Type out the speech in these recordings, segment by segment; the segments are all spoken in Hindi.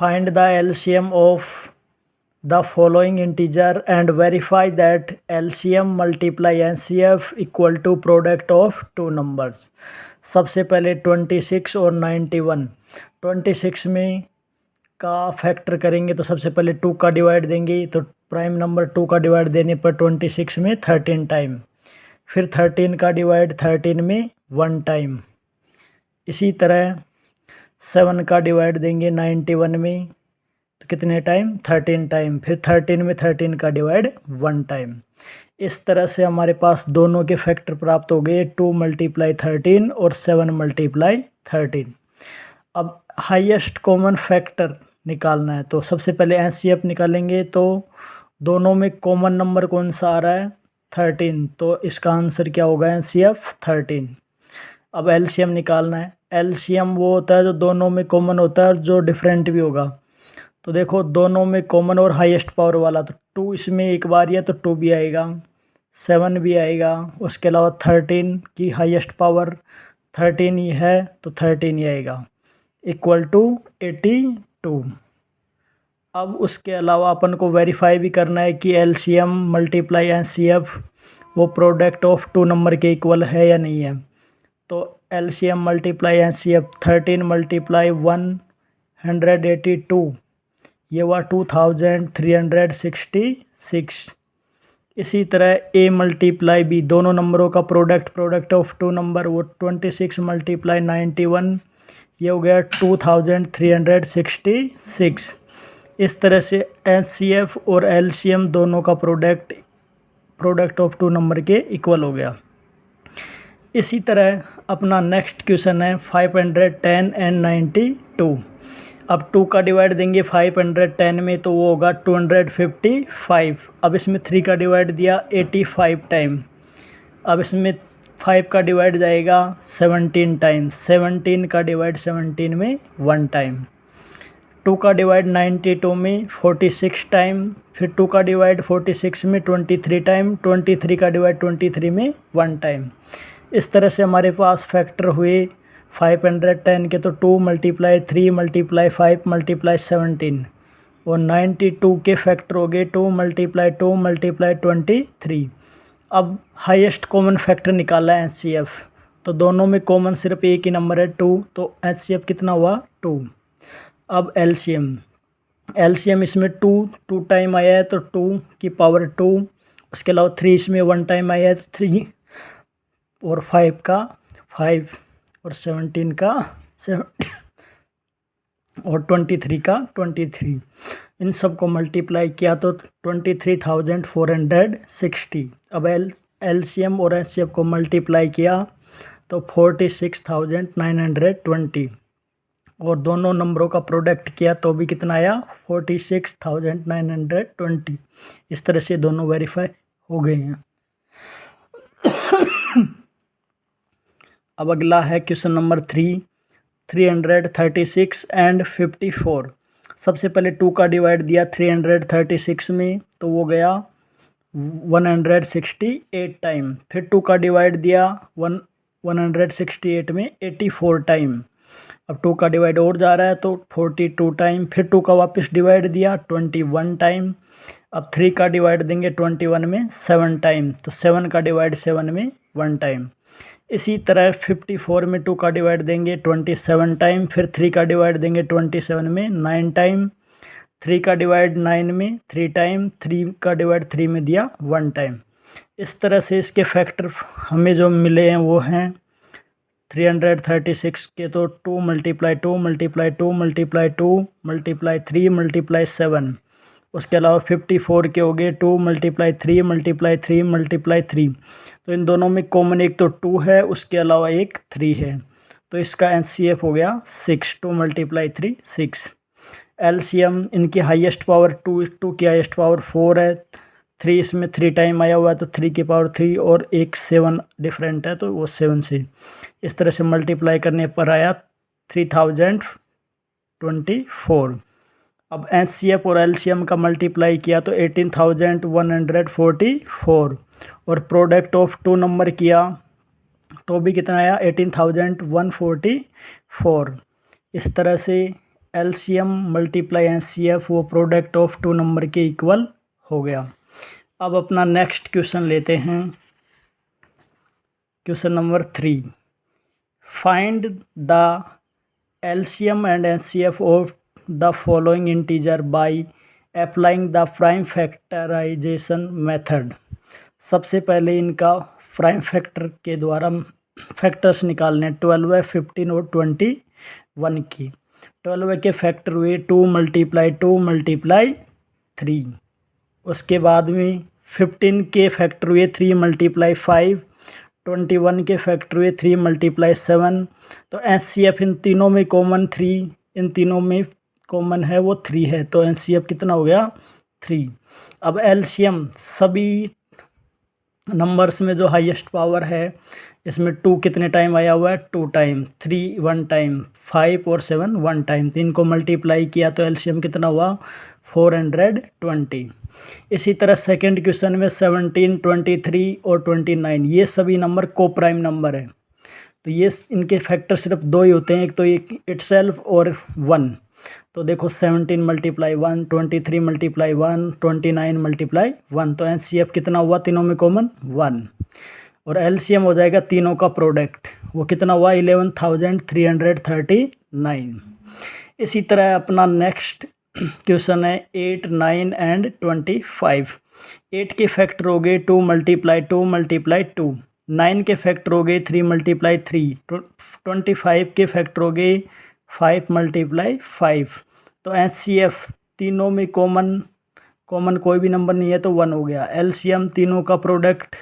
Find the LCM of the following integer and verify that LCM multiply NCF equal to product of two numbers। सबसे पहले 26 और 91। 26 में का फैक्टर करेंगे तो सबसे पहले 2 का डिवाइड देंगे, तो प्राइम नंबर 2 का डिवाइड देने पर 26 में 13 टाइम, फिर 13 का डिवाइड 13 में 1 टाइम। इसी तरह 7 का डिवाइड देंगे 91 में तो कितने टाइम, 13 टाइम, फिर 13 में 13 का डिवाइड 1 टाइम। इस तरह से हमारे पास दोनों के फैक्टर प्राप्त हो गए, 2 × 13 और 7 × 13। अब हाईएस्ट कॉमन फैक्टर निकालना है, तो सबसे पहले एनसीएफ निकालेंगे। तो दोनों में कॉमन नंबर कौन सा आ रहा है, 13, तो इसका आंसर क्या होगा, एनसीएफ 13। अब एलसीएम निकालना है। एलसीएम वो होता है जो दोनों में कॉमन होता है और जो डिफरेंट भी होगा। तो देखो दोनों में कॉमन और हाईएस्ट पावर वाला, तो 2 इसमें एक बार या तो 2 भी आएगा, 7 भी आएगा, उसके अलावा 13 की हाईएस्ट पावर 13 ही है तो 13 ही आएगा, इक्वल टू 82। अब उसके अलावा अपन को वेरीफाई भी करना है कि एलसीएम मल्टीप्लाई एनसीएफ वो प्रोडक्ट ऑफ टू नंबर के इक्वल है या नहीं है। तो एलसीएम मल्टीप्लाई एनसीएफ 13 × 182 ये हुआ 2366। इसी तरह ए मल्टीप्लाई बी, दोनों नंबरों का प्रोडक्ट ऑफ टू नंबर, वो 26 × 91 ये हो गया 2366। इस तरह से एचसीएफ और एलसीएम दोनों का प्रोडक्ट ऑफ टू नंबर के इक्वल हो गया। इसी तरह अपना नेक्स्ट क्वेश्चन है 510 and 92। अब 2 का डिवाइड देंगे 510 में तो वो होगा 255। अब इसमें 3 का डिवाइड दिया 85 टाइम। अब इसमें 5 का डिवाइड जाएगा 17 टाइम, 17 का डिवाइड 17 में 1 टाइम। 2 का डिवाइड 92 में 46 टाइम, फिर 2 का डिवाइड 46 में 23 टाइम, 23 का डिवाइड 23 में 1 टाइम। इस तरह से हमारे पास फैक्टर हुए 510 के, तो 2 × 3 × 5 × 17 और 92 के फैक्टर हो गए 2 × 2 × 23। अब हाईएस्ट कॉमन फैक्टर निकाला है एचसीएफ, तो दोनों में कॉमन सिर्फ एक ही नंबर है 2, तो एचसीएफ कितना हुआ 2। अब एलसीएम इसमें 2 टाइम आया है तो 2 की पावर 2, उसके अलावा 3 इसमें 1 टाइम आया है तो 3, और 5 का 5, और 17 का 7 और 23 का 23। इन सब को मल्टीप्लाई किया तो 23,460। अब एलसीएम और एचसीएफ को मल्टीप्लाई किया तो 46,920, और दोनों नंबरों का प्रोडक्ट किया तो भी कितना आया, 46,920। इस तरह से दोनों वेरीफाई हो गए हैं। अब अगला है क्वेश्चन नंबर 336 and 54। सबसे पहले 2 का डिवाइड दिया 336 में तो वो गया 168 टाइम, फिर 2 का डिवाइड दिया 168 में 84 टाइम। अब 2 का डिवाइड और जा रहा है तो 42 टाइम, फिर 2 का वापस डिवाइड दिया 21 टाइम। अब 3 का डिवाइड देंगे 21 में 7 टाइम, तो 7 का डिवाइड 7 में 1 टाइम। इसी तरह 54 में 2 का डिवाइड देंगे 27 टाइम, फिर 3 का डिवाइड देंगे 27 में 9 टाइम, 3 का डिवाइड 9 में 3 टाइम, 3 का डिवाइड 3 में दिया 1 टाइम। इस तरह से इसके फैक्टर हमें जो मिले हैं वो हैं 336 के, तो 2 × 2 × 2 × 2 × 2 × 3 × 7। उसके अलावा 54 के हो गए 2 × 3 × 3 × 3। तो इन दोनों में कॉमन एक तो 2 है, उसके अलावा एक 3 है, तो इसका एचसीएफ हो गया 6। 2 × 3 6। एलसीएम इनकी हाईएस्ट पावर 2 की हाईएस्ट पावर 4 है, 3 इसमें 3 टाइम आया हुआ है तो 3 की पावर 3, और एक 7 डिफरेंट है तो वो 7 से। इस तरह से मल्टीप्लाई करने पर आया 3024। अब एचसीएफ और एलसीएम का मल्टीप्लाई किया तो 18,144, और प्रोडक्ट ऑफ टू नंबर किया तो भी कितना आया 18,144। इस तरह से LCM मल्टीप्लाई NCF वो प्रोडक्ट ऑफ टू नंबर के इक्वल हो गया। अब अपना नेक्स्ट क्वेश्चन लेते हैं, question number 3। Find the LCM and NCF of the following integer by applying the prime factorisation method. सबसे पहले इनका प्राइम फैक्टर के द्वारा फैक्टर्स निकालने 12, 15 और 21 की। 12 के फैक्टर हुए 2 × 3। उसके बाद में 15 के फैक्टर हुए 3 × 5। 21 के फैक्टर हुए 3 × 7। तो NCF इन तीनों में कॉमन 3, इन तीनों में कॉमन है वो 3 है, तो NCF कितना हो गया 3। अब LCM सभी नंबर्स में जो हाईएस्ट पावर है, इसमें 2 कितने टाइम आया हुआ है 2 टाइम, 3 1 टाइम, 5 और 7 1 टाइम। तो इनको मल्टीप्लाई किया तो LCM कितना हुआ 420। इसी तरह सेकंड क्वेश्चन में 17, 23 और 29 ये सभी नंबर को प्राइम नंबर है, तो ये इनके फैक्टर सिर्फ 2 ही होते हैं, एक तो एक इटसेल्फ और 1। तो देखो 17 × 1, 23 × 1, 29 × 1, तो NCF कितना हुआ तीनों में कॉमन 1। और LCM हो जाएगा तीनों का प्रोडक्ट, वो कितना हुआ 11,339। इसी तरह अपना नेक्स्ट क्वेश्चन है 8, 9 एंड 25। 8 के फैक्टर हो गए 2 × 2 × 2। 9 के फैक्टर हो गए 3 × 3। 25 के फैक्टर हो गए 5 × 5। तो NCF तीनों में कॉमन कोई भी नंबर नहीं है तो 1 हो गया। LCM तीनों का प्रोडक्ट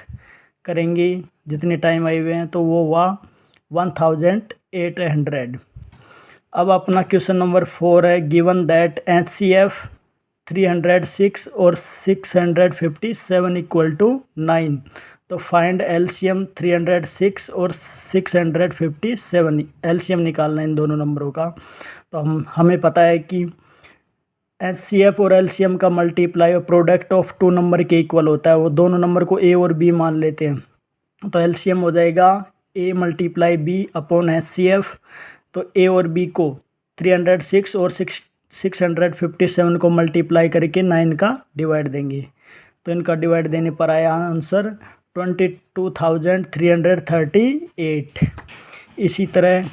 करेंगे जितने टाइम आए हुए हैं तो वो हुआ 1800। अब अपना क्वेश्चन नंबर 4 है, गिवन दैट NCF 306 और 657 इक्वल टू 9। तो फाइंड LCM 306 और 657। LCM निकालना है इन दोनों नंबरों का। तो हमें पता है कि NCF और LCM का मल्टीप्लाई और प्रोडक्ट ऑफ टू नंबर के इक्वल होता है, वो दोनों नंबर को A और B मान लेते हैं। तो LCM हो जाएगा A × B अपॉन NCF। तो A और B को 306 और 657 को मल्टीप्लाई करके 9 का डिवाइड देंगे, तो इनका डिवाइड देने पर आया आंसर 22,338। इसी तरह